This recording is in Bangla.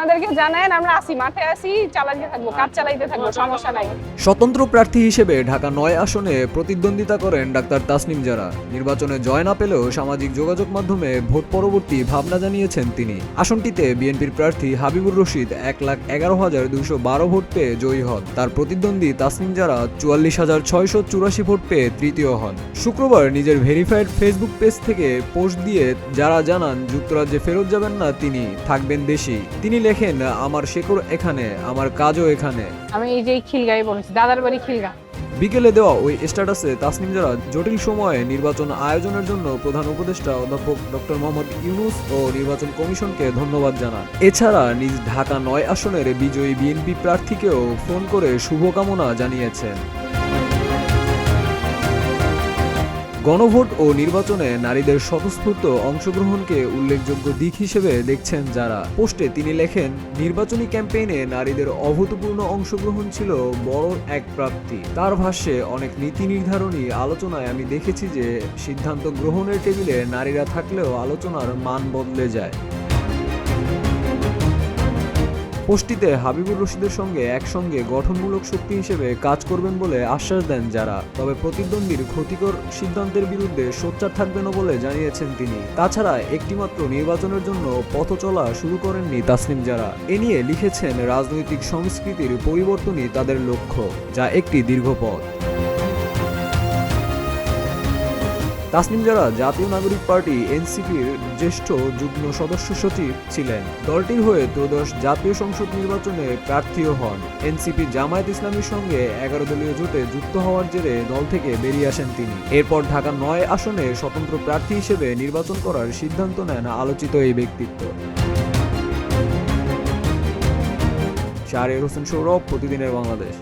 ওনাদেরকে জানায়েন আমরা আসি, মাঠে আসি, চালাতে থাকবো, কাজ চালাইতে থাকবো, সমস্যা নাই। স্বতন্ত্র প্রার্থী হিসেবে ঢাকা ৯ আসনে প্রতিদ্বন্দ্বিতা করেন ডাক্তার তাসনিম জারা। নির্বাচনে জয় না পেলেও সামাজিক যোগাযোগ মাধ্যমে ভোট পরবর্তী ভাবনা জানিয়েছেন তিনি। আসনটিতে বিএনপির প্রার্থী হাবিবুর রশিদ ১,১১,২১২ ভোট পেয়ে জয়ী হন। তার প্রতিদ্বন্দ্বী তাসনিম জারা ৪৪,৬৮৪ ভোট পেয়ে তৃতীয় হন। শুক্রবার নিজের ভেরিফাইড ফেসবুক পেজ থেকে পোস্ট দিয়ে যারা জানান যুক্তরাজ্যে ফেরত যাবেন না, তিনি থাকবেন দেশেই। তিনি লেখেন, আমার শেকড় এখানে, আমার কাজও এখানে। আমি এই যে খিলগাঁয়ে বলেছি, দাদার বাড়ি খিলগা। বিকেলে দেওয়া ওই স্ট্যাটাসে তাসনিম জারা জটিল সময়ে নির্বাচন আয়োজনের জন্য প্রধান উপদেষ্টা অধ্যাপক ডক্টর মোহাম্মদ ইউনূস ও নির্বাচন কমিশনকে ধন্যবাদ জানান। এছাড়া নিজ ঢাকা ৯ আসনের বিজয়ী বিএনপি প্রার্থীকেও ফোন করে শুভকামনা জানিয়েছেন। গণভোট ও নির্বাচনে নারীদের স্বতঃস্ফূর্ত অংশগ্রহণকে উল্লেখযোগ্য দিক হিসেবে দেখছেন যারা। পোস্টে তিনি লেখেন, নির্বাচনী ক্যাম্পেইনে নারীদের অভূতপূর্ণ অংশগ্রহণ ছিল বড় এক প্রাপ্তি। তার ভাষ্যে, অনেক নীতি নির্ধারণী আলোচনায় আমি দেখেছি যে সিদ্ধান্ত গ্রহণের টেবিলে নারীরা থাকলেও আলোচনার মান বদলে যায়। পোস্টটিতে হাবিবুর রশিদের সঙ্গে একসঙ্গে গঠনমূলক শক্তি হিসেবে কাজ করবেন বলে আশ্বাস দেন যারা। তবে প্রতিদ্বন্দ্বীর ক্ষতিকর সিদ্ধান্তের বিরুদ্ধে সোচ্চার থাকবেন বলে জানিয়েছেন তিনি। তাছাড়া একটিমাত্র নির্বাচনের জন্য পথ চলা শুরু করেননি তাসনিম জারা। এ নিয়ে লিখেছেন, রাজনৈতিক সংস্কৃতির পরিবর্তনই তাদের লক্ষ্য, যা একটি দীর্ঘ পথ। তাসনিম জারা জাতীয় নাগরিক পার্টি এনসিপির জ্যেষ্ঠ যুগ্ম সদস্য সচিব ছিলেন। দলটির হয়ে ত্রয়োদশ জাতীয় সংসদ নির্বাচনে প্রার্থীও হন। এনসিপি জামায়াত ইসলামীর সঙ্গে ১১ দলীয় জোটে যুক্ত হওয়ার জেরে দল থেকে বেরিয়ে আসেন তিনি। এরপর ঢাকা ৯ আসনে স্বতন্ত্র প্রার্থী হিসেবে নির্বাচন করার সিদ্ধান্ত নেন আলোচিত এই ব্যক্তিত্ব। শাহরিয়ার হোসেন সৌরভ, প্রতিদিনের বাংলাদেশ।